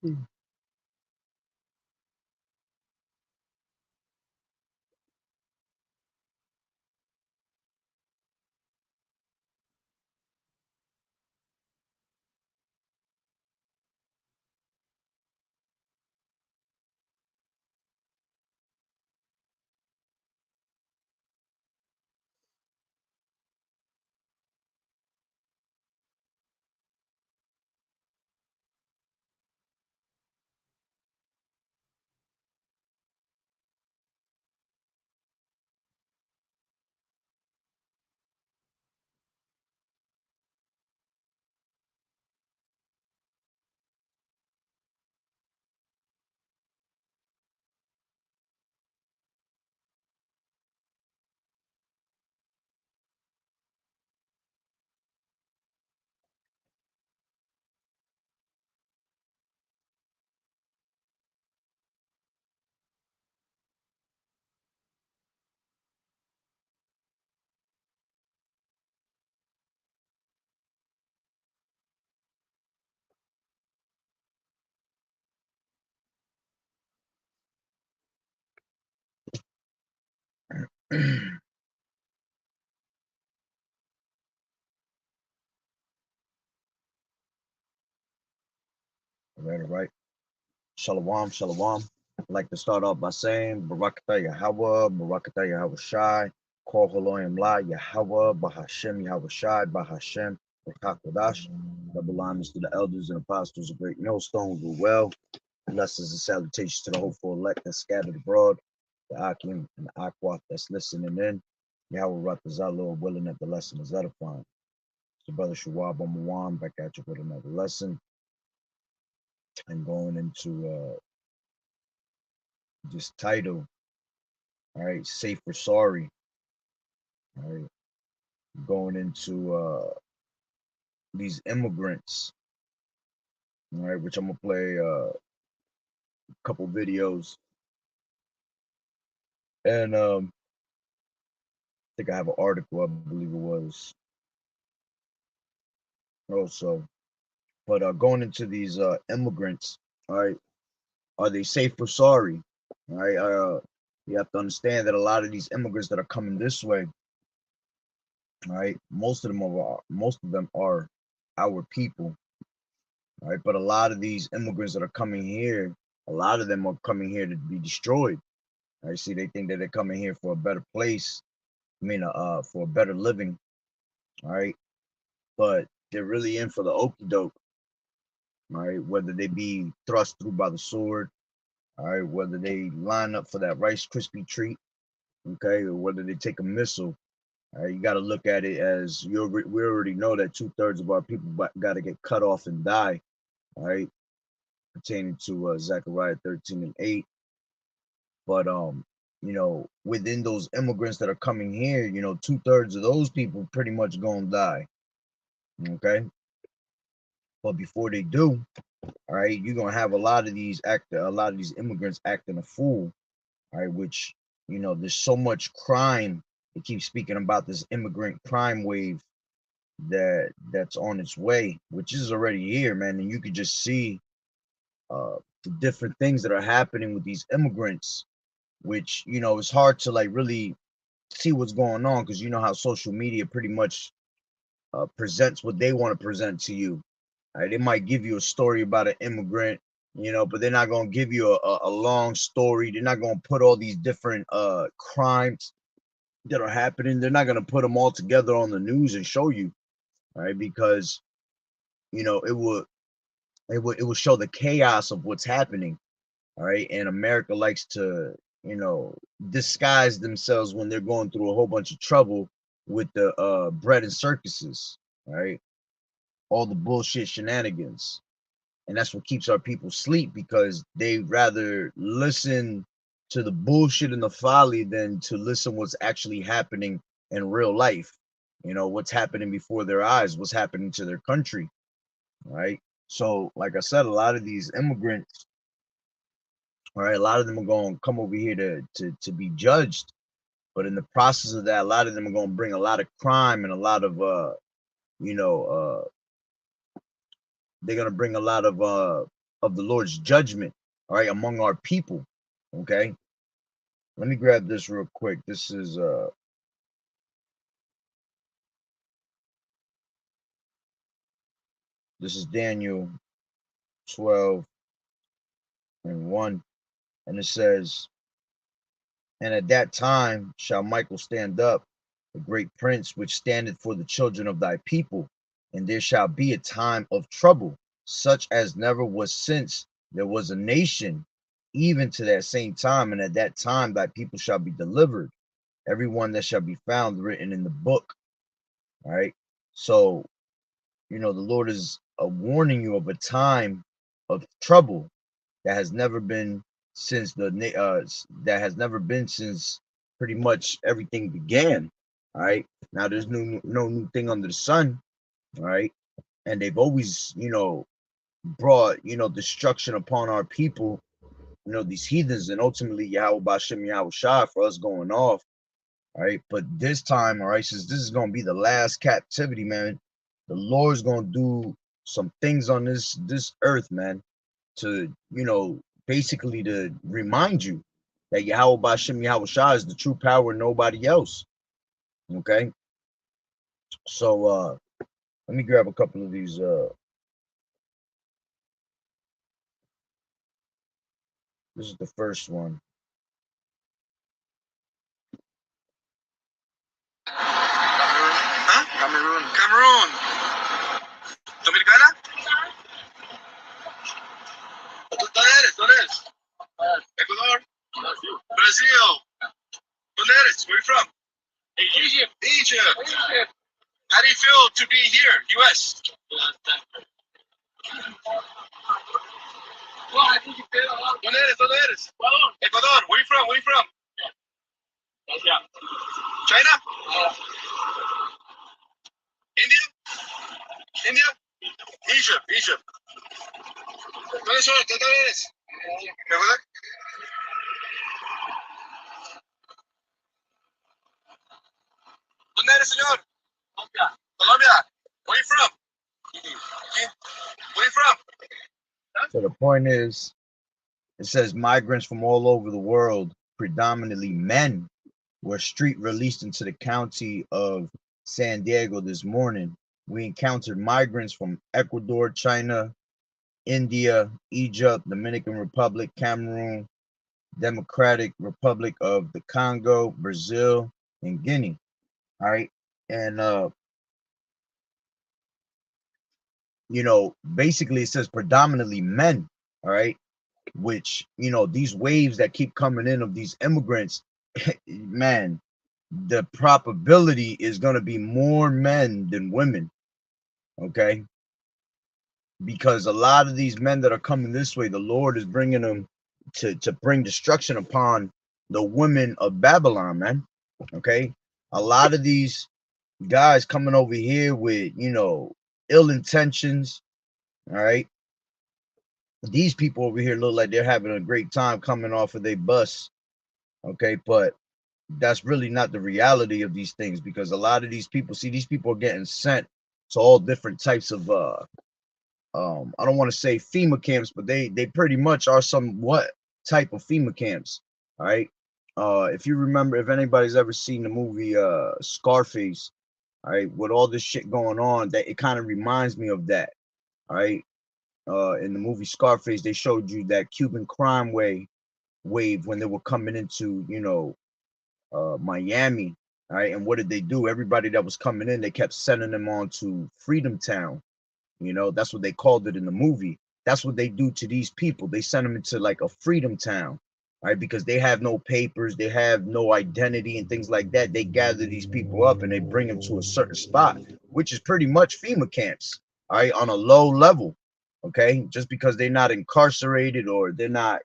Mm. All right. Shalom, shalom. I'd like to start off by saying Barakatah Yahweh, Barakatah Yahweh Shai, Kol Haloyim La Yahweh, Bahashem Yahweh Shai, Bahashem, Barakodash. Double honors to the elders and apostles of Great Millstone who well. Blessings and salutations to the hopeful elect that's scattered abroad, the Akim and the Aqua that's listening in. Yahweh Ratazah, Lord willing that the lesson is edifying. So, Brother Shawab Omawan back at you with another lesson and going into this title. All right, safe or sorry. All right, going into these immigrants. All right, which I'm gonna play a couple videos, and I think I have an article. I believe it was also, but going into these immigrants. All right, are they safe or sorry? All right, you have to understand that a lot of these immigrants that are coming this way. All right, most of them are our people. Right? But a lot of these immigrants that are coming here, a lot of them are coming here to be destroyed. Right? See, they think that they're coming here for a better place. I mean, for a better living. All right, but they're really in for the okie doke. Right, whether they be thrust through by the sword. All right, whether they line up for that Rice Krispie treat. Okay, or whether they take a missile. All right, you got to look at it as we already know that 2/3 of our people got to get cut off and die. All right, pertaining to Zechariah 13:8. But within those immigrants that are coming here, 2/3 of those people pretty much gonna die. Okay, but before they do, all right, you're gonna have a lot of these immigrants acting a fool. All right, which there's so much crime. They keep speaking about this immigrant crime wave that's on its way, which is already here, man. And you could just see the different things that are happening with these immigrants, which it's hard to like really see what's going on because you know how social media pretty much presents what they want to present to you. Right? They might give you a story about an immigrant, but they're not going to give you a long story. They're not going to put all these different crimes that are happening. They're not going to put them all together on the news and show you, right? Because it will show the chaos of what's happening. All right, and America likes to disguise themselves when they're going through a whole bunch of trouble with the bread and circuses, right? All the bullshit shenanigans. And that's what keeps our people sleep because they rather listen to the bullshit and the folly than to listen what's actually happening in real life. What's happening before their eyes, what's happening to their country, right? So, like I said, a lot of these immigrants, all right, a lot of them are going to come over here to be judged. But in the process of that, a lot of them are going to bring a lot of crime and a lot of you know, they're going to bring a lot of of the Lord's judgment, all right, among our people. Okay, let me grab this real quick. This is Daniel 12:1, and it says, "And at that time shall Michael stand up, the great prince, which standeth for the children of thy people, and there shall be a time of trouble, such as never was since there was a nation, even to that same time. And at that time thy people shall be delivered, every one that shall be found written in the book." All right. So, the Lord is warning you of a time of trouble that has never been since pretty much everything began. All right. Now there's no new thing under the sun. All right. And they've always, brought, destruction upon our people, these heathens, and ultimately Yahweh Bashem Yahweh Shah for us going off. All right. But this time, all right, since this is gonna be the last captivity, man, the Lord's gonna do some things on this earth, man, to, basically to remind you that Yahweh Bashem Yahweh Shah is the true power and nobody else. Okay. So let me grab a couple of these. This is the first one. Cameroon. Dominicana? ¿Dónde eres? Ecuador? Brazil. ¿Dónde eres? Where are you from? Egypt. How do you feel to be here, U.S.? ¿Dónde eres? Ecuador. Where are you from? China? India? Egypt. ¿Dónde eres? ¿Ecuador? ¿Dónde eres, señor? Colombia. Where are you from? Where are you from? So the point is, it says migrants from all over the world, predominantly men, were street released into the county of San Diego this morning. We encountered migrants from Ecuador, China, India, Egypt, Dominican Republic, Cameroon, Democratic Republic of the Congo, Brazil, and Guinea. All right. And basically it says predominantly men, all right, which, these waves that keep coming in of these immigrants, man, the probability is going to be more men than women. Okay. Because a lot of these men that are coming this way, the Lord is bringing them to bring destruction upon the women of Babylon, man. Okay. A lot of these guys coming over here with, ill intentions. All right. These people over here look like they're having a great time coming off of their bus. Okay. But that's really not the reality of these things, because a lot of these people are getting sent to all different types of I don't want to say FEMA camps, but they pretty much are somewhat type of FEMA camps. All right. If you remember, if anybody's ever seen the movie Scarface, all right, with all this shit going on, that it kind of reminds me of that. All right. In the movie Scarface, they showed you that Cuban crime wave when they were coming into, Miami. All right. And what did they do? Everybody that was coming in, they kept sending them on to Freedom Town. That's what they called it in the movie. That's what they do to these people. They send them into like a freedom town, right? Because they have no papers, they have no identity and things like that. They gather these people up and they bring them to a certain spot, which is pretty much FEMA camps, all right, on a low level. Okay. Just because they're not incarcerated or they're not,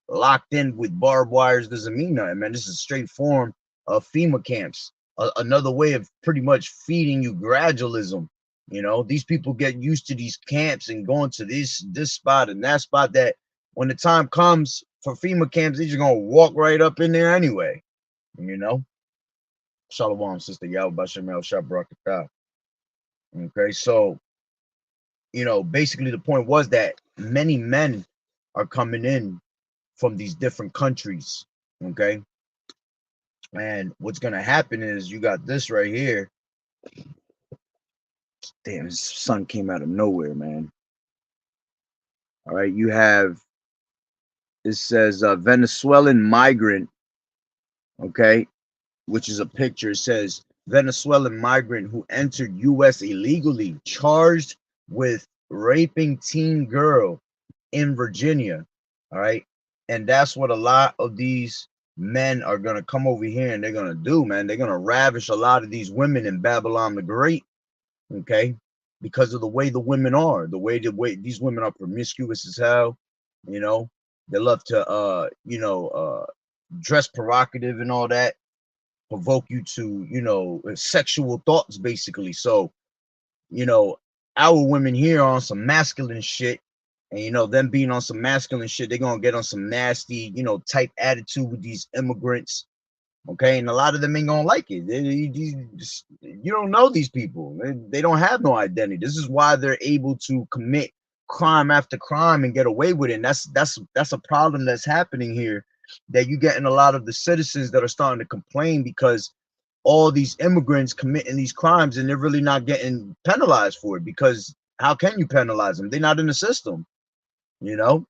locked in with barbed wires doesn't mean nothing, man. This is a straight form of FEMA camps. Another way of pretty much feeding you gradualism. These people get used to these camps and going to this spot and that spot, that when the time comes for FEMA camps, they're just gonna walk right up in there anyway. Shalom, sister Yahweh Bashem El Shabrakatah. Okay, so basically the point was that many men are coming in from these different countries. Okay. And what's gonna happen is you got this right here. Damn, his sun came out of nowhere, man. All right, you have, it says Venezuelan migrant, okay, which is a picture. It says Venezuelan migrant who entered U.S. illegally, charged with raping teen girl in Virginia. All right, and that's what a lot of these men are gonna come over here and they're gonna do, man. They're gonna ravish a lot of these women in Babylon the Great, okay, because of the way the women are, the way these women are promiscuous as hell, you know. They love to dress provocative and all that, provoke you to, sexual thoughts basically. So, you know, our women here are on some masculine shit, and them being on some masculine shit, they're gonna get on some nasty, type attitude with these immigrants. Okay, and a lot of them ain't gonna like it. You don't know these people. They don't have no identity. This is why they're able to commit crime after crime and get away with it. And that's a problem that's happening here. That you getting a lot of the citizens that are starting to complain because all these immigrants committing these crimes and they're really not getting penalized for it. Because how can you penalize them? They're not in the system, you know.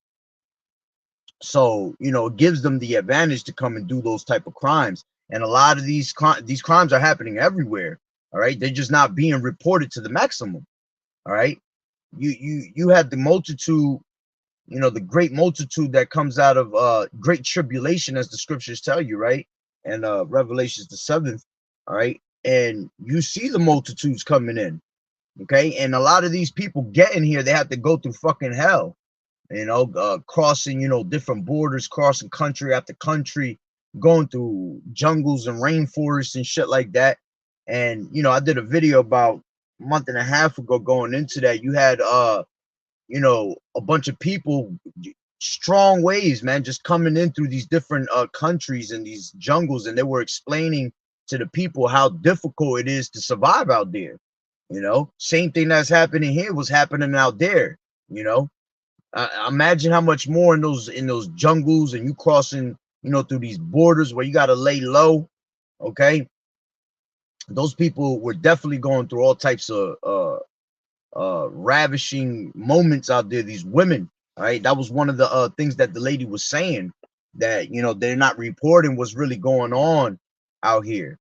So it gives them the advantage to come and do those type of crimes. And a lot of these crimes are happening everywhere. All right, they're just not being reported to the maximum. All right, you have the multitude, the great multitude that comes out of great tribulation, as the scriptures tell you, right? And Revelations the 7th. All right, and you see the multitudes coming in. Okay, and a lot of these people getting here, they have to go through fucking hell, crossing, different borders, crossing country after country, going through jungles and rainforests and shit like that. And, I did a video about a month and a half ago going into that. You had, a bunch of people, strong ways, man, just coming in through these different countries and these jungles. And they were explaining to the people how difficult it is to survive out there. Same thing that's happening here was happening out there, imagine how much more in those jungles, and you crossing, through these borders where you got to lay low. Okay, those people were definitely going through all types of ravishing moments out there. These women, all right, that was one of the things that the lady was saying, that they're not reporting what's really going on out here,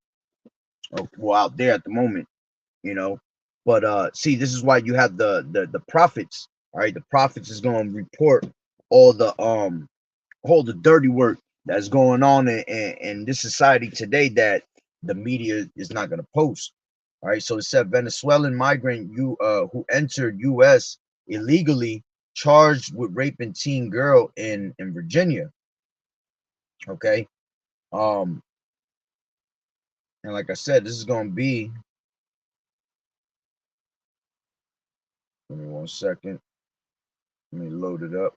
well, out there at the moment, you know. But see, this is why you have the prophets. All right, the prophets is going to report all the dirty work that's going on in this society today that the media is not going to post. All right, so it said Venezuelan migrant who entered U.S. illegally, charged with raping teen girl in Virginia. Okay, and like I said, this is going to be. Give me 1 second. Let me load it up.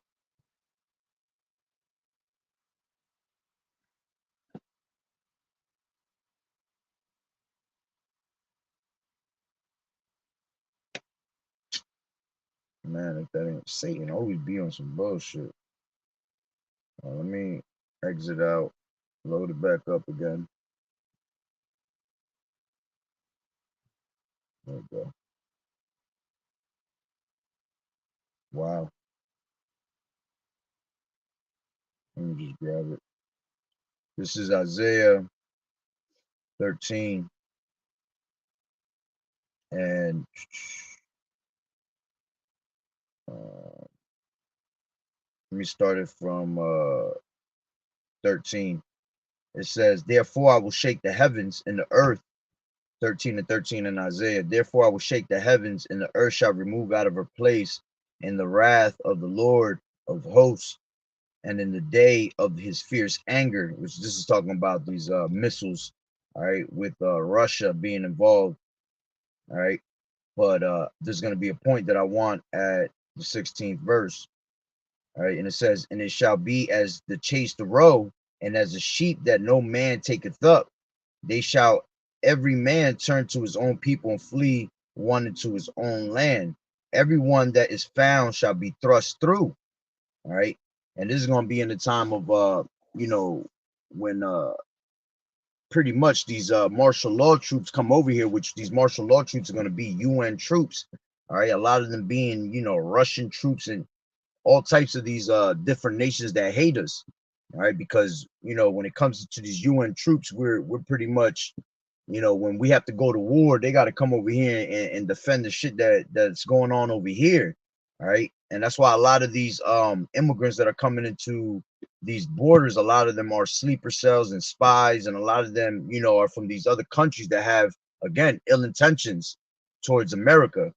Man, if that ain't Satan, always be on some bullshit. Let me exit out, load it back up again. There we go. Wow. Let me just grab it. This is Isaiah 13. And let me start it from 13. It says, therefore I will shake the heavens and the earth. 13 and 13 in Isaiah. Therefore I will shake the heavens and the earth shall remove out of her place in the wrath of the Lord of hosts, and in the day of his fierce anger, which this is talking about these missiles, all right, with Russia being involved, all right. But there's going to be a point that I want at the 16th verse, all right, and it says, and it shall be as the chased roe, and as a sheep that no man taketh up, they shall every man turn to his own people and flee one into his own land. everyone that is found shall be thrust through. All right. And this is going to be in the time of you know, when pretty much these martial law troops come over here, which these martial law troops are going to be UN troops. All right. A lot of them being, you know, Russian troops and all types of these different nations that hate us. All right. Because, you know, when it comes to these UN troops, we're pretty much, you know, when we have to go to war, they got to come over here and defend the shit that's going on over here. All right. And that's why a lot of these immigrants that are coming into these borders, a lot of them are sleeper cells and spies, and a lot of them, you know, are from these other countries that have, again, ill intentions towards America.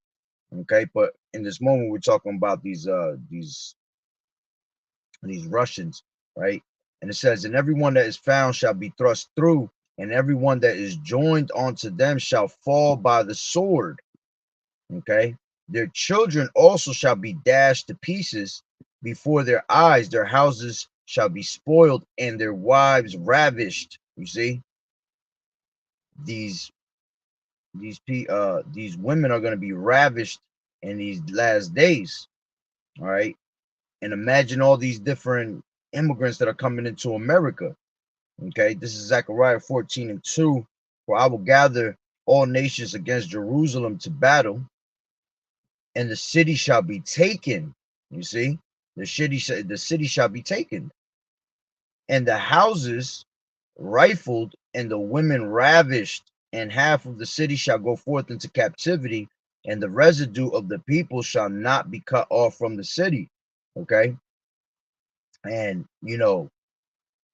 Okay. But in this moment, we're talking about these Russians, right? And it says, and everyone that is found shall be thrust through, and everyone that is joined onto them shall fall by the sword. Okay. Their children also shall be dashed to pieces before their eyes. Their houses shall be spoiled, and their wives ravished. You see, these these women are going to be ravished in these last days. All right. And imagine all these different immigrants that are coming into America. Okay, this is Zechariah 14:2. For I will gather all nations against Jerusalem to battle, and the city shall be taken. You see, the city shall be taken, and the houses rifled, and the women ravished, and half of the city shall go forth into captivity, and the residue of the people shall not be cut off from the city. Okay, and you know,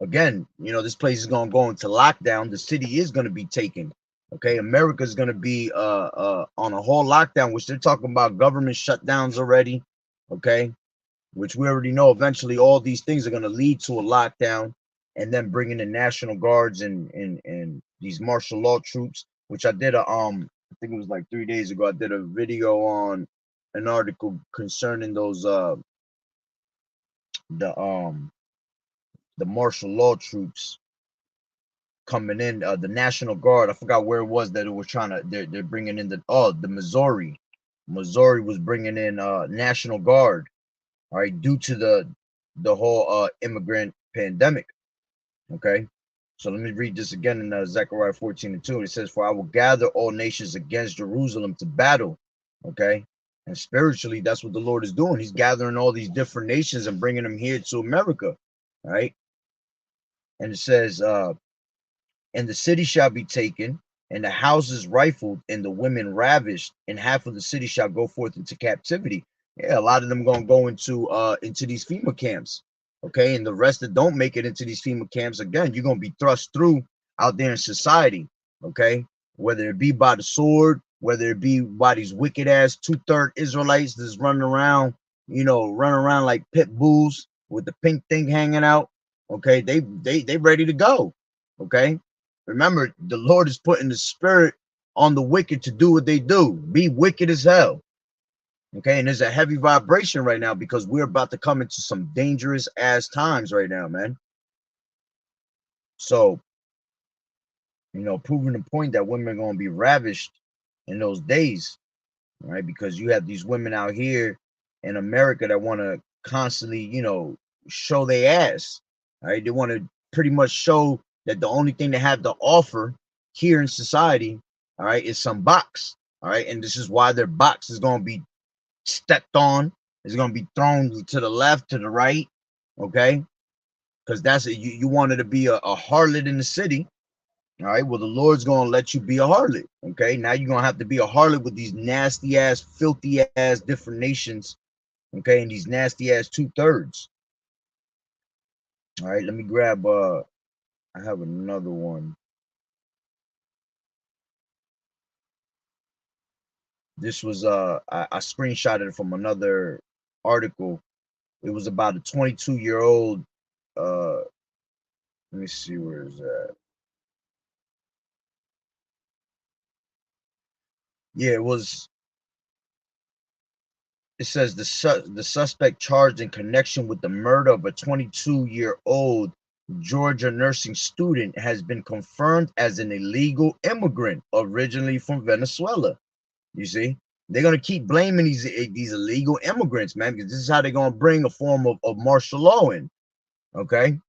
again, you know, this place is going to go into lockdown. The city is going to be taken. Okay, America is going to be on a whole lockdown, which they're talking about government shutdowns already. Okay, which we already know eventually all these things are going to lead to a lockdown, and then bringing the National Guards and these martial law troops. Which I did I think it was like 3 days ago. I did a video on an article concerning those the um the martial law troops coming in, the National Guard. I forgot where it was that it was trying to. They're bringing in the Missouri. Missouri was bringing in National Guard. All right, due to the whole immigrant pandemic. Okay, so let me read this again in Zechariah 14:2. It says, "For I will gather all nations against Jerusalem to battle." Okay, and spiritually, that's what the Lord is doing. He's gathering all these different nations and bringing them here to America. All right, and it says, and the city shall be taken, and the houses rifled, and the women ravished, and half of the city shall go forth into captivity. Yeah, a lot of them gonna go into these FEMA camps. Okay, and the rest that don't make it into these FEMA camps, again, you're gonna be thrust through out there in society. Okay, whether it be by the sword, whether it be by these wicked ass 2/3 Israelites that's running around, you know, running around like pit bulls with the pink thing hanging out. Okay, they ready to go. Okay, remember, the Lord is putting the spirit on the wicked to do what they do. Be wicked as hell. Okay, and there's a heavy vibration right now because we're about to come into some dangerous ass times right now, man. So, you know, proving the point that women are going to be ravished in those days, right? Because you have these women out here in America that want to constantly, you know, show their ass, right? They want to pretty much show that the only thing they have to offer here in society, all right, is some box, all right? And this is why their box is going to be stepped on, is going to be thrown to the left, to the right, okay? Because that's it. You wanted to be a harlot in the city. All right, well, the Lord's gonna let you be a harlot. Okay, now you're gonna have to be a harlot with these nasty ass, filthy ass different nations. Okay, and these nasty ass 2/3. All right, let me grab I have another one. This was I screenshotted it from another article. It was about a 22-year-old. Let me see, where is that? Yeah, it says the suspect charged in connection with the murder of a 22-year-old Georgia nursing student has been confirmed as an illegal immigrant originally from Venezuela. You see, They're gonna keep blaming these illegal immigrants, man, because this is how they're gonna bring a form of martial law in. Okay,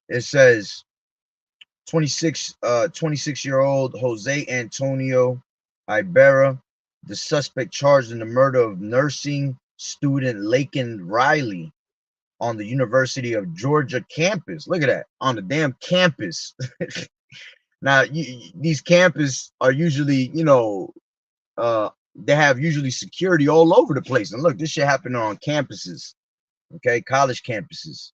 it says 26-year-old Jose Antonio Ibarra, the suspect charged in the murder of nursing student Laken Riley on the University of Georgia campus. Look at that, on the damn campus. Now, these campuses are usually, they have usually security all over the place. And look, this shit happening on campuses, okay, college campuses.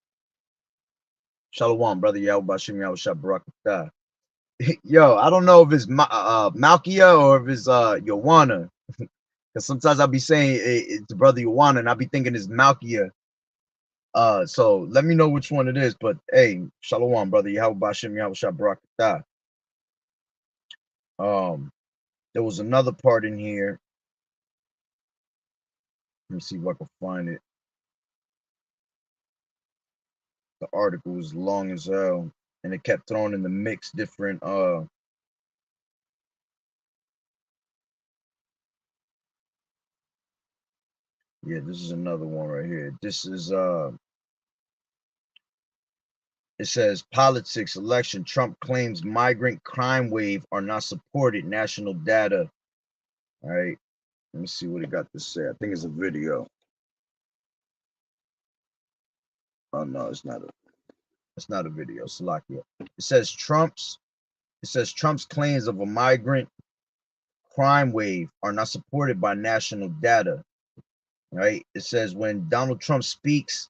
Shalom, brother. Yahawah Barakatah. Yo, I don't know if it's Malkia or if it's Yowana. Because sometimes I'll be saying it's brother Yowana and I'll be thinking it's Malkia. So let me know which one it is. But hey, Shalom, brother. Yahawah Barakatah. There was another part in here. Let me see if I can find it. The article was long as hell, and it kept throwing in the mix different yeah, this is another one right here. This is it says politics election. Trump claims migrant crime wave are not supported. National data. All right. Let me see what it got to say. I think it's a video. Oh no, it's not a video. Salakia. It says Trump's claims of a migrant crime wave are not supported by national data. Right? It says when Donald Trump speaks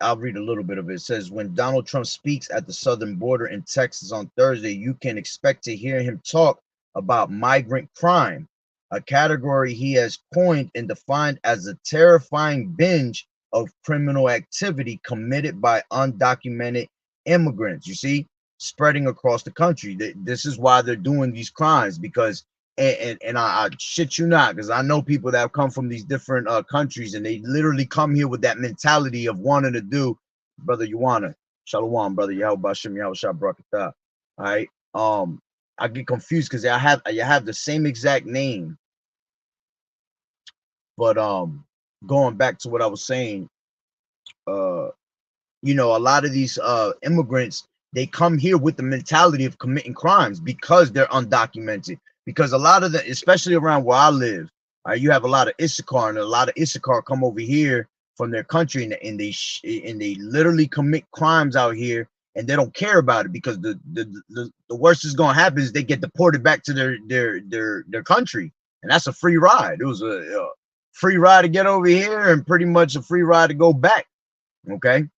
I'll read a little bit of it. It says when Donald Trump speaks at the southern border in Texas on Thursday, you can expect to hear him talk about migrant crime, a category he has coined and defined as a terrifying binge of criminal activity committed by undocumented immigrants. You see, spreading across the country. This is why they're doing these crimes, because and I shit you not, because I know people that have come from these different countries, and they literally come here with that mentality of wanting to do, brother Yuana, Shalom, brother Yahweh Shem Yahweh Brakatah. All right. I get confused because you have the same exact name. But going back to what I was saying, a lot of these immigrants, they come here with the mentality of committing crimes because they're undocumented. Because a lot of them, especially around where I live, you have a lot of Issachar, and a lot of Issachar come over here from their country, and they literally commit crimes out here, and they don't care about it, because the worst is gonna happen is they get deported back to their country, and that's a free ride. It was a free ride to get over here, and pretty much a free ride to go back. Okay,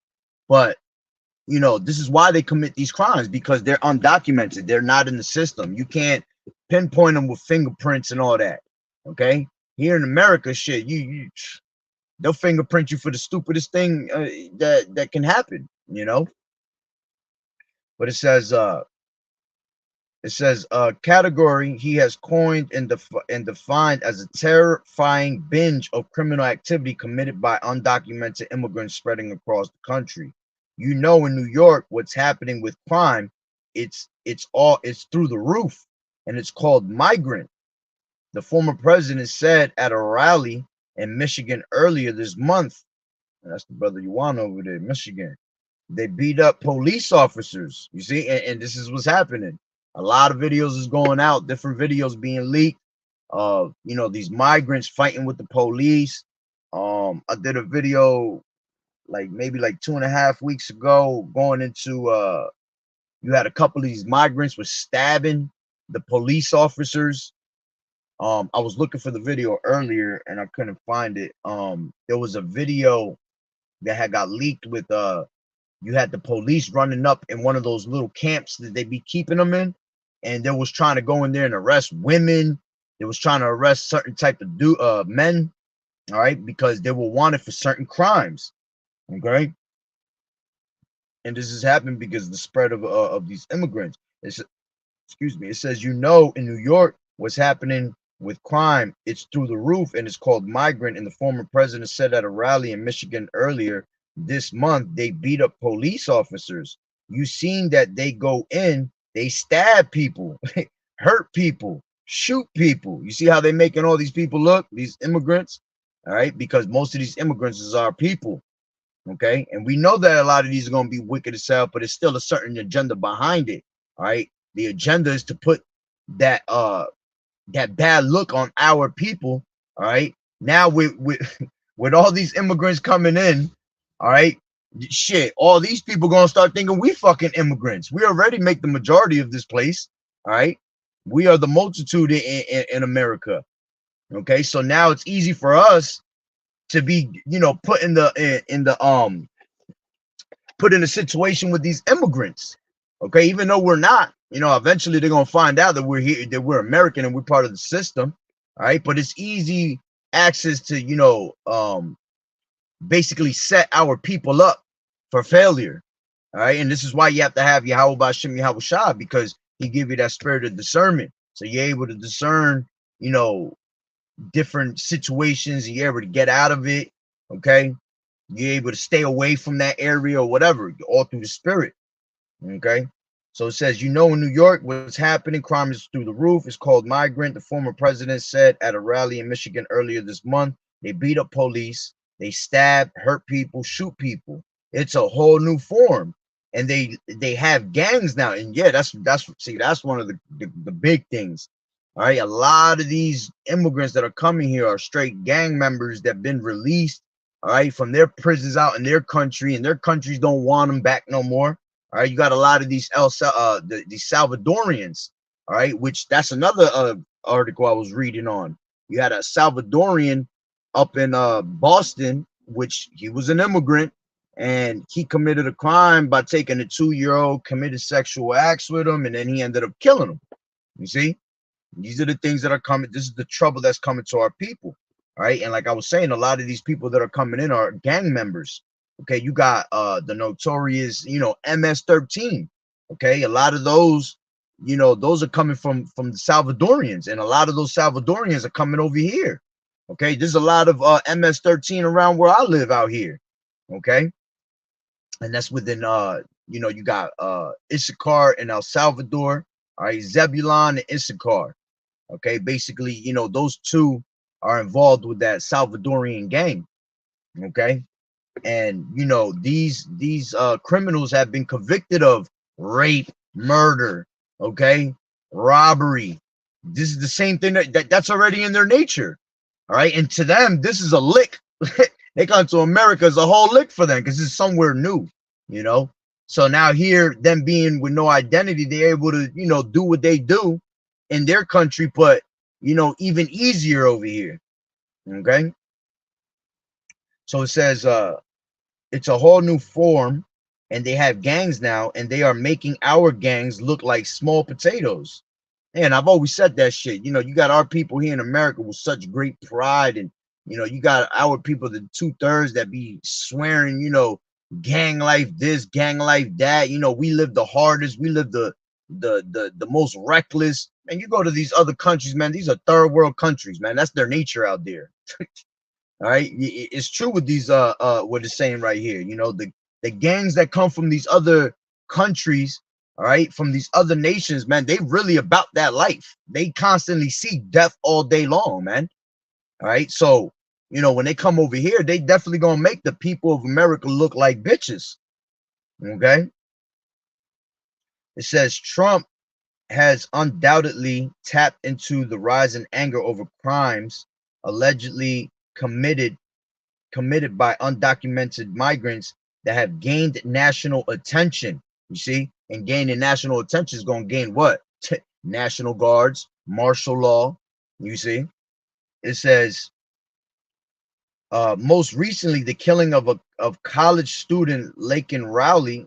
but this is why they commit these crimes, because they're undocumented. They're not in the system. You can't pinpoint them with fingerprints and all that. Okay, here in America, shit, they'll fingerprint you for the stupidest thing that can happen. But it says category he has coined and defined as a terrifying binge of criminal activity committed by undocumented immigrants spreading across the country. In New York, what's happening with crime, it's through the roof, and it's called migrant. The former president said at a rally in Michigan earlier this month, and that's the brother Yuan over there, Michigan, they beat up police officers. You see, and this is what's happening. A lot of videos is going out, different videos being leaked of these migrants fighting with the police. I did a video maybe 2.5 weeks ago, going into you had a couple of these migrants was stabbing the police officers. I was looking for the video earlier and I couldn't find it. There was a video that had got leaked with you had the police running up in one of those little camps that they be keeping them in, and they was trying to go in there and arrest women. They was trying to arrest certain type of men, all right, because they were wanted for certain crimes. Okay, and this has happened because of the spread of these immigrants. Excuse me. It says in New York what's happening with crime, it's through the roof, and it's called migrant. And the former president said at a rally in Michigan earlier this month, they beat up police officers. You seen that they go in, they stab people, hurt people, shoot people. You see how they making all these people look, these immigrants, all right? Because most of these immigrants is our people, okay? And we know that a lot of these are going to be wicked as hell, but it's still a certain agenda behind it, all right? The agenda is to put that that bad look on our people, all right? Now with all these immigrants coming in, all right, shit, all these people gonna start thinking we fucking immigrants. We already make the majority of this place, all right? We are the multitude in America, okay? So now it's easy for us to be, put in the put in a situation with these immigrants, okay? Even though we're not, eventually they're gonna find out that we're here, that we're American and we're part of the system, all right? But it's easy access to, basically set our people up for failure, all right? And this is why you have to have YAHAWAH'S, because he give you that spirit of discernment, so you're able to discern, different situations, and you're able to get out of it, okay? You're able to stay away from that area or whatever, all through the spirit, okay? So it says, in New York, what's happening, crime is through the roof. It's called migrant. The former president said at a rally in Michigan earlier this month, they beat up police, they stab, hurt people, shoot people. It's a whole new form. And they have gangs now. And yeah, that's one of the big things. All right. A lot of these immigrants that are coming here are straight gang members that have been released, all right, from their prisons out in their country, and their countries don't want them back no more. All right, you got a lot of these these Salvadorians, all right, which that's another article I was reading on. You had a Salvadorian up in Boston, which he was an immigrant, and he committed a crime by taking a 2-year-old, committed sexual acts with him, and then he ended up killing him. You see, these are the things that are coming. This is the trouble that's coming to our people, all right? And like I was saying, a lot of these people that are coming in are gang members. Okay, you got the notorious, MS-13. Okay, a lot of those, those are coming from the Salvadorians, and a lot of those Salvadorians are coming over here. Okay, there's a lot of MS-13 around where I live out here. Okay, and that's within you got Issachar and El Salvador. All right, Zebulon and Issachar. Okay, basically, those two are involved with that Salvadorian gang. Okay. And these criminals have been convicted of rape, murder, okay, robbery. This is the same thing that's already in their nature, all right? And to them, this is a lick. They come to America as a whole lick for them, because it's somewhere new, so now here, them being with no identity, they're able to do what they do in their country, but even easier over here. Okay, so it says it's a whole new form, and they have gangs now, and they are making our gangs look like small potatoes. And I've always said that shit. You got our people here in America with such great pride, and you got our people, the 2/3 that be swearing, gang life this, gang life that. We live the hardest, we live the most reckless. And you go to these other countries, man, these are third world countries, man. That's their nature out there. All right, it's true with these what it's saying right here. The gangs that come from these other countries, all right, from these other nations, man, they really about that life. They constantly see death all day long, man. All right, so when they come over here, they definitely gonna make the people of America look like bitches. Okay, it says Trump has undoubtedly tapped into the rise in anger over crimes allegedly committed by undocumented migrants that have gained national attention. You see, and gaining national attention is going to gain what? National guards, martial law. You see, it says most recently the killing of college student Laken Rowley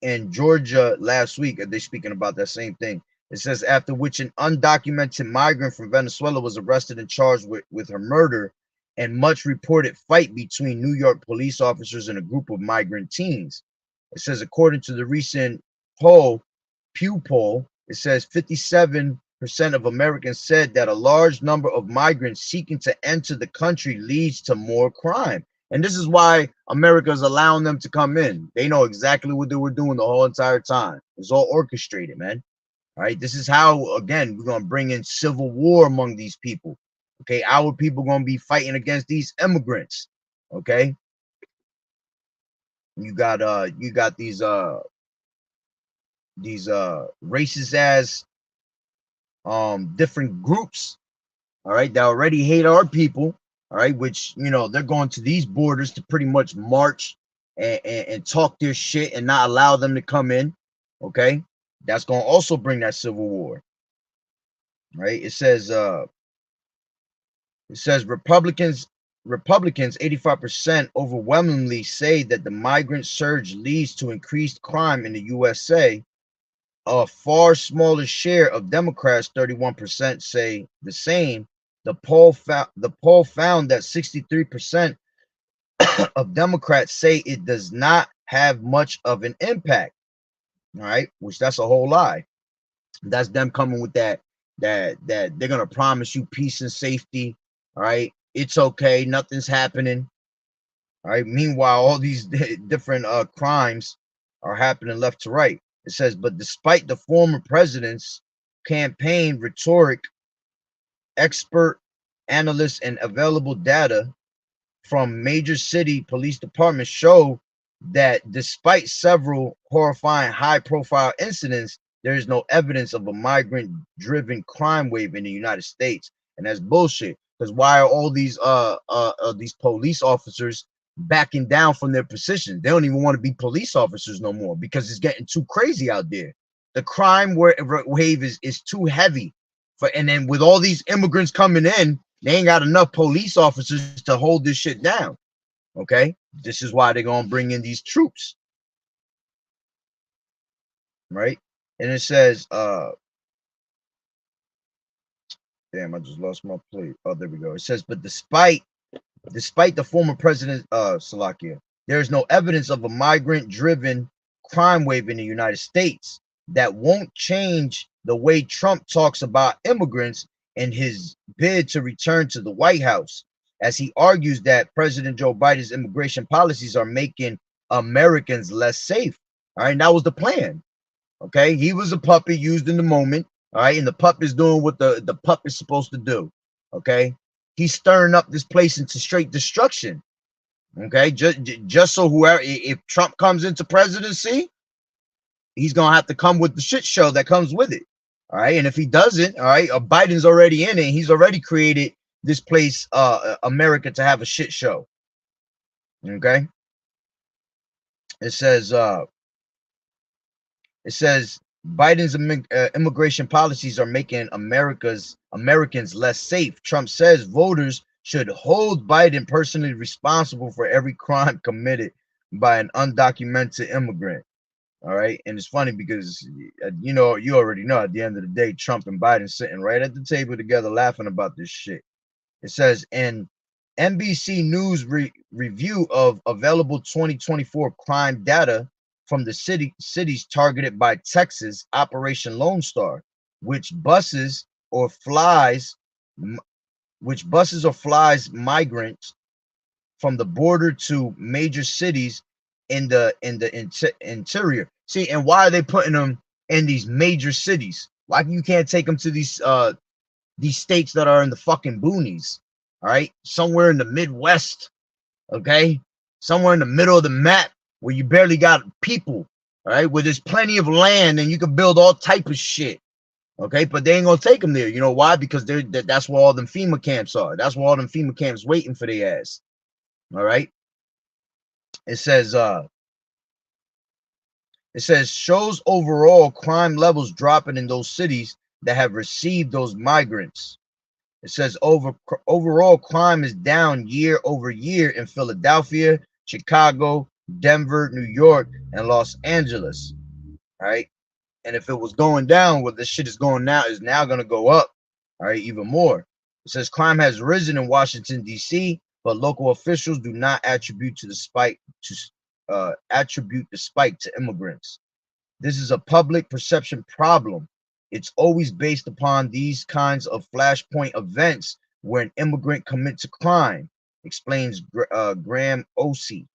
in Georgia last week. They're speaking about that same thing. It says after which an undocumented migrant from Venezuela was arrested and charged with her murder, and much reported fight between New York police officers and a group of migrant teens. It says, according to the recent Pew poll, it says 57% of Americans said that a large number of migrants seeking to enter the country leads to more crime. And this is why America is allowing them to come in. They know exactly what they were doing the whole entire time. It's all orchestrated, man. All right, this is how, again, we're gonna bring in civil war among these people. Okay, our people gonna be fighting against these immigrants. Okay, you got these racist as different groups, all right, that already hate our people, all right, which, you know, they're going to these borders to pretty much march and talk their shit and not allow them to come in. Okay, that's gonna also bring that civil war. Right, it says Republicans 85% overwhelmingly say that the migrant surge leads to increased crime in the USA. A far smaller share of Democrats, 31%, say the same. The poll found that 63% of Democrats say it does not have much of an impact. All right, which that's a whole lie. That's them coming with that they're gonna promise you peace and safety. All right, it's okay, nothing's happening. All right. Meanwhile, all these different crimes are happening left to right. It says, but despite the former president's campaign rhetoric, expert analysts and available data from major city police departments show that despite several horrifying high-profile incidents, there is no evidence of a migrant-driven crime wave in the United States, and that's bullshit. Because why are all these police officers backing down from their positions? They don't even want to be police officers no more because it's getting too crazy out there. The crime wave is too heavy for, and then with all these immigrants coming in, they ain't got enough police officers to hold this shit down. Okay, this is why they're gonna bring in these troops, right? And it says, damn, I just lost my plate. Oh, there we go. It says, but despite the former president, Salakia, there is no evidence of a migrant-driven crime wave in the United States. That won't change the way Trump talks about immigrants in his bid to return to the White House, as he argues that President Joe Biden's immigration policies are making Americans less safe. All right, and that was the plan. Okay, he was a puppet used in the moment. All right, and the puppet's doing what the puppet's supposed to do. Okay, he's stirring up this place into straight destruction. Okay, just so whoever, if Trump comes into presidency, he's gonna have to come with the shit show that comes with it. All right, and if he doesn't, all right, Biden's already in it. He's already created this place, America, to have a shit show. Okay, it says Biden's immigration policies are making Americans less safe. Trump says voters should hold Biden personally responsible for every crime committed by an undocumented immigrant. All right, and it's funny because you already know at the end of the day, Trump and Biden sitting right at the table together laughing about this shit. It says in NBC News review of available 2024 crime data from the cities targeted by Texas Operation Lone Star, which buses or flies migrants from the border to major cities in the interior. See, and why are they putting them in these major cities? Why you can't take them to these states that are in the fucking boonies? All right, somewhere in the Midwest. Okay, somewhere in the middle of the map where you barely got people. All right, where there's plenty of land and you can build all type of shit. Okay, but they ain't gonna take them there. You know why? Because that's where all them FEMA camps are. That's where all them FEMA camps waiting for their ass. All right. It says shows overall crime levels dropping in those cities that have received those migrants. It says overall crime is down year over year in Philadelphia, Chicago, Denver, New York, and Los Angeles. All right. And if it was going down, what this shit is going now is now going to go up. All right, even more. It says crime has risen in Washington, D.C., but local officials do not attribute the spike to immigrants. This is a public perception problem. It's always based upon these kinds of flashpoint events where an immigrant commits a crime, explains Graham Ossie,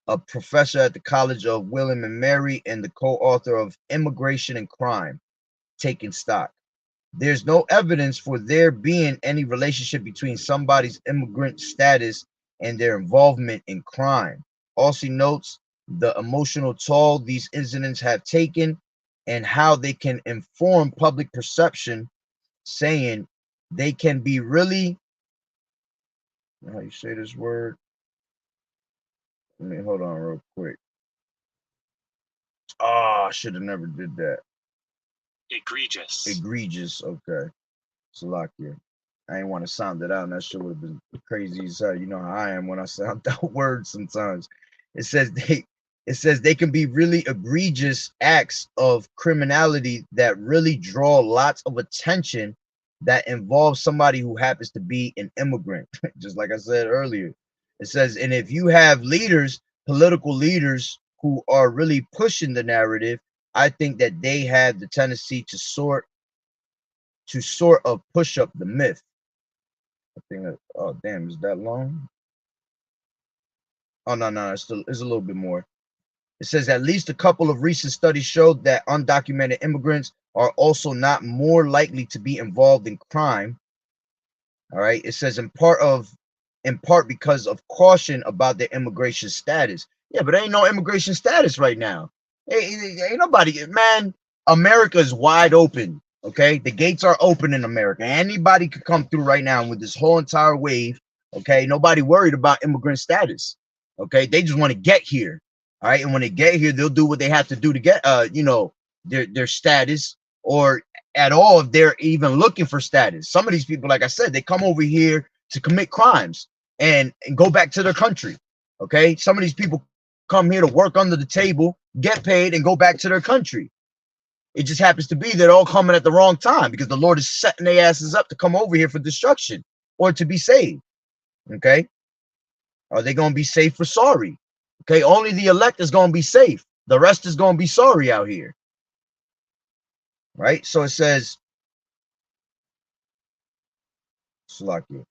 a professor at the College of William and Mary and the co-author of Immigration and Crime. taking stock. There's no evidence for there being any relationship between somebody's immigrant status and their involvement in crime. Also notes the emotional toll these incidents have taken and how they can inform public perception, saying they can be really, how you say this word? Let me hold on real quick. Oh, I should have never did that. Egregious. Egregious, okay. Salakia. I ain't want to sound it out, and that shit would have been crazy as hell. You know how I am when I sound out words sometimes. It says they can be really egregious acts of criminality that really draw lots of attention that involve somebody who happens to be an immigrant, just like I said earlier. It says, and if you have leaders, political leaders who are really pushing the narrative, I think that they have the tendency to sort of push up the myth. I think that, oh damn, is that long? Oh no, it's a little bit more. It says at least a couple of recent studies showed that undocumented immigrants are also not more likely to be involved in crime. All right. It says in part because of caution about their immigration status. Yeah, but there ain't no immigration status right now. Ain't nobody, man. America is wide open. Okay, the gates are open in America. Anybody could come through right now with this whole entire wave. Okay, nobody worried about immigrant status. Okay, they just want to get here. All right, and when they get here, they'll do what they have to do to get, their status, or at all if they're even looking for status. Some of these people, like I said, they come over here to commit crimes and go back to their country. Okay, some of these people come here to work under the table, get paid, and go back to their country. It just happens to be they're all coming at the wrong time because the Lord is setting their asses up to come over here for destruction or to be saved. Okay, are they going to be safe or sorry? Okay, only the elect is going to be safe. The rest is going to be sorry out here. Right? So it says, it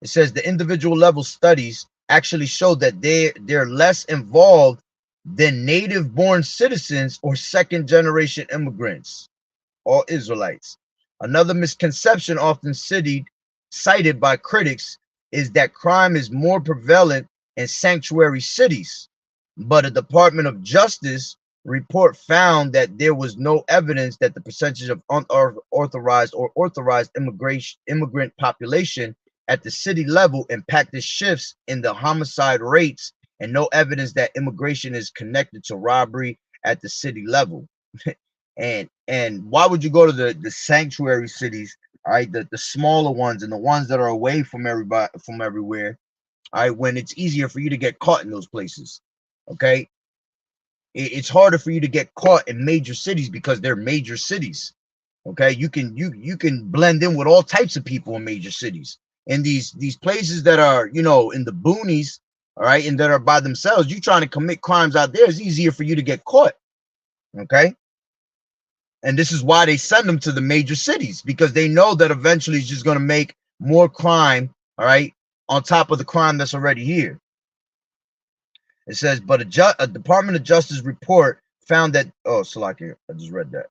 says the individual level studies actually show that they're less involved than native born citizens or second generation immigrants or Israelites. Another misconception often cited by critics is that crime is more prevalent in sanctuary cities, but a Department of Justice report found that there was no evidence that the percentage of unauthorized or authorized immigrant population at the city level impacted shifts in the homicide rates, and no evidence that immigration is connected to robbery at the city level. and why would you go to the sanctuary cities, all right, the smaller ones and the ones that are away from everybody, from everywhere, all right, when it's easier for you to get caught in those places? Okay, it's harder for you to get caught in major cities because they're major cities. Okay, you can blend in with all types of people in major cities. And these places that are, in the boonies, all right, and that are by themselves, you trying to commit crimes out there, it's easier for you to get caught. Okay, and this is why they send them to the major cities, because they know that eventually it's just going to make more crime, all right, on top of the crime that's already here. It says, but a Department of Justice report found that, oh, Salakia, I just read that.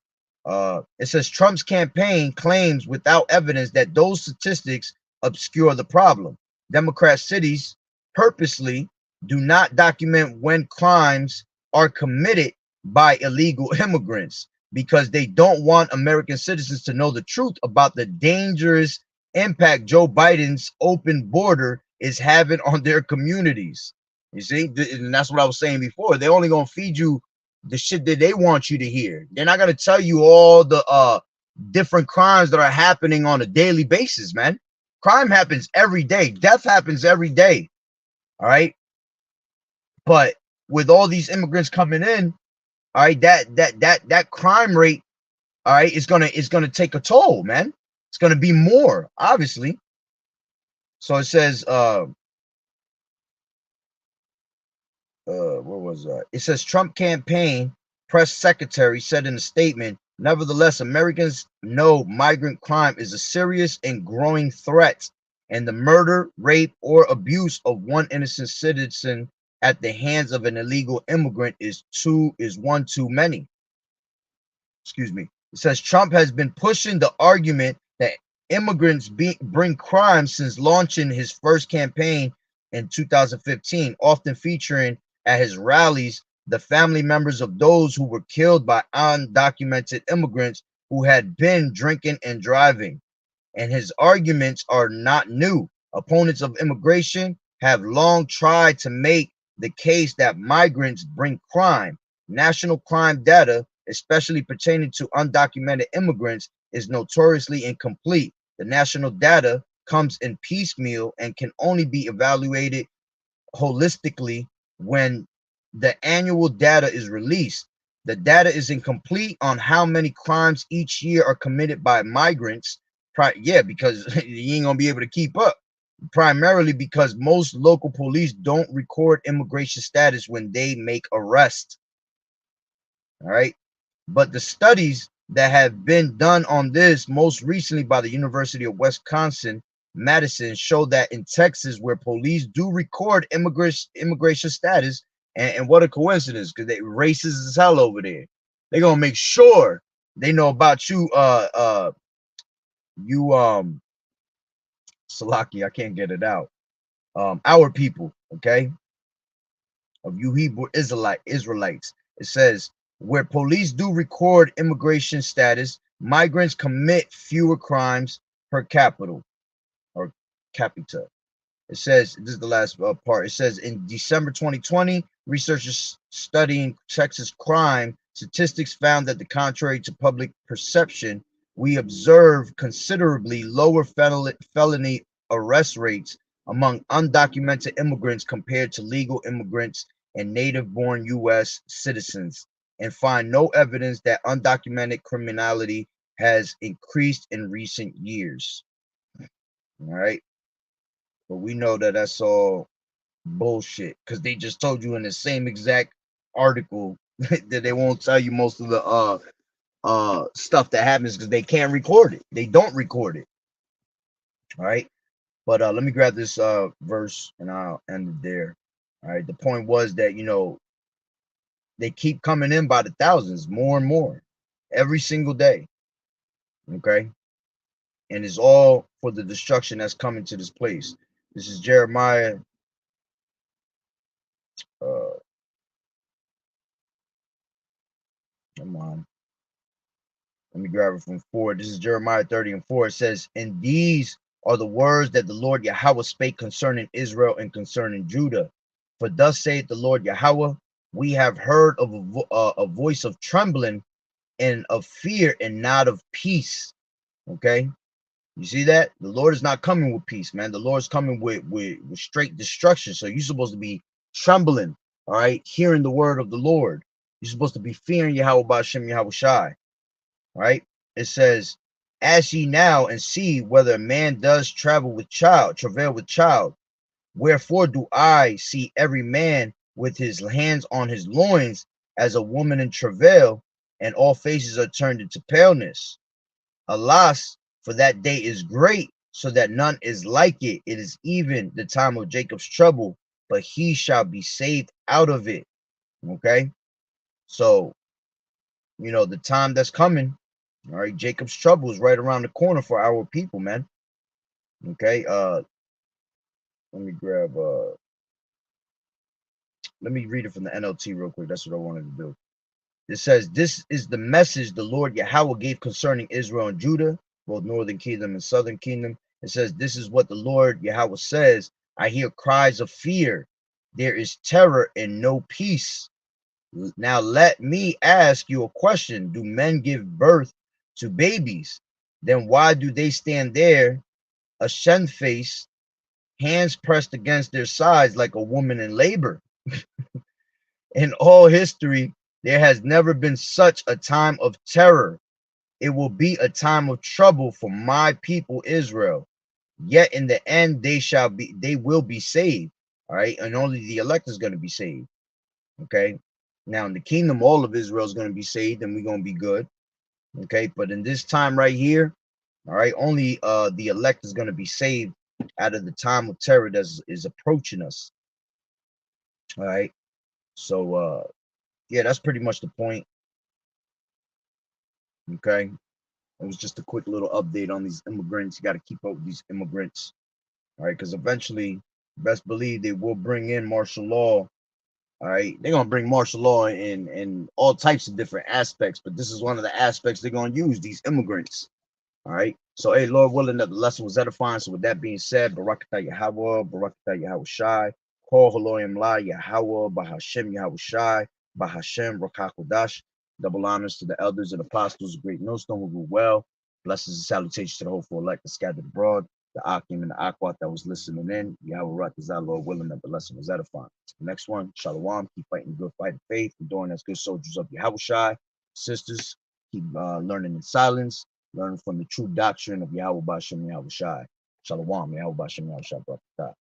It says Trump's campaign claims without evidence that those statistics obscure the problem. Democrat cities purposely do not document when crimes are committed by illegal immigrants because they don't want American citizens to know the truth about the dangerous impact Joe Biden's open border is having on their communities. You see, and that's what I was saying before. They're only gonna feed you the shit that they want you to hear. They're not gonna tell you all the different crimes that are happening on a daily basis, man. Crime happens every day. Death happens every day. All right. But with all these immigrants coming in, all right, that crime rate, all right, is gonna take a toll, man. It's gonna be more, obviously. So it says, what was that? It says Trump campaign press secretary said in a statement, nevertheless, Americans know migrant crime is a serious and growing threat, and the murder, rape, or abuse of one innocent citizen at the hands of an illegal immigrant is one too many. Excuse me. It says Trump has been pushing the argument that immigrants bring crime since launching his first campaign in 2015, often featuring at his rallies the family members of those who were killed by undocumented immigrants who had been drinking and driving. And his arguments are not new. Opponents of immigration have long tried to make the case that migrants bring crime. National crime data, especially pertaining to undocumented immigrants, is notoriously incomplete. The national data comes in piecemeal and can only be evaluated holistically when the annual data is released. The data is incomplete on how many crimes each year are committed by migrants. Yeah, because you ain't gonna be able to keep up. Primarily because most local police don't record immigration status when they make arrests. All right. But the studies that have been done on this, most recently by the University of Wisconsin Madison, show that in Texas, where police do record immigration status, and what a coincidence, because they racist as hell over there. They're gonna make sure they know about you, Salaki, I can't get it out. Our people, okay, of you Hebrew Israelites. It says where police do record immigration status, migrants commit fewer crimes per capita or capita. It says, this is the last part. It says in December 2020, researchers studying Texas crime statistics found that, the contrary to public perception, we observe considerably lower felony arrest rates among undocumented immigrants compared to legal immigrants and native-born U.S. citizens, and find no evidence that undocumented criminality has increased in recent years. All right. But we know that that's all bullshit, because they just told you in the same exact article that they won't tell you most of the stuff that happens because they can't record it. They don't record it. All right. But let me grab this verse and I'll end it there. All right. The point was that, they keep coming in by the thousands, more and more, every single day. Okay. And it's all for the destruction that's coming to this place. This is Jeremiah. Come on. Let me grab it from 4. This is Jeremiah 30 and 4. It says, and these are the words that the Lord Yahweh spake concerning Israel and concerning Judah. For thus saith the Lord Yahweh, we have heard of a voice of trembling and of fear and not of peace. Okay. You see that? The Lord is not coming with peace, man. The Lord's coming with straight destruction. So you're supposed to be trembling, all right, hearing the word of the Lord. You're supposed to be fearing Yahweh Ba'ashem Yahweh Shai. Right? It says, ask ye now and see whether a man does travail with child. Wherefore do I see every man with his hands on his loins as a woman in travail, and all faces are turned into paleness. Alas, for that day is great, so that none is like it. It is even the time of Jacob's trouble, but he shall be saved out of it. Okay? So, the time that's coming, all right, Jacob's trouble is right around the corner for our people, man. Okay, let me grab let me read it from the NLT real quick. That's what I wanted to do. It says, this is the message the Lord Yahweh gave concerning Israel and Judah, both northern kingdom and southern kingdom. It says, this is what the Lord Yahweh says, I hear cries of fear. There is terror and no peace. Now let me ask you a question. Do men give birth to babies? Then why do they stand there, a shamefaced, hands pressed against their sides like a woman in labor? In all history, there has never been such a time of terror. It will be a time of trouble for my people Israel. Yet in the end, they will be saved. All right, and only the elect is going to be saved. Okay. Now in the kingdom, all of Israel is going to be saved, and we're going to be good. Okay, but in this time right here, all right, only the elect is going to be saved out of the time of terror that is approaching us. All right, so yeah, that's pretty much the point. Okay, it was just a quick little update on these immigrants. You got to keep up with these immigrants, all right? Because eventually, best believe they will bring in martial law. All right, they're gonna bring martial law in all types of different aspects, but this is one of the aspects they're gonna use, these immigrants. All right. So, hey, Lord willing, that the lesson was edifying. So, with that being said, Barakatah Yahweh, Barakatah Yahweh Shai, Kol Haloyim La Yahweh, Bahashem Yahweh Shai, Bahashem Rakakodash. Double honors to the elders and apostles, great millstone who rule well. Blessings and salutations to the hopeful elect that scattered abroad, the Akim and the Akwat that was listening in. Yahweh Rakazah, Lord willing, that the lesson was edifying. The next one, Shalom, keep fighting the good fight of faith, enduring as good soldiers of Yahweh Shai. Sisters, keep learning in silence. Learn from the true doctrine of Yahweh Bashem Yahweh Shai. Shalom, Yahweh Bashem Yahweh Shai.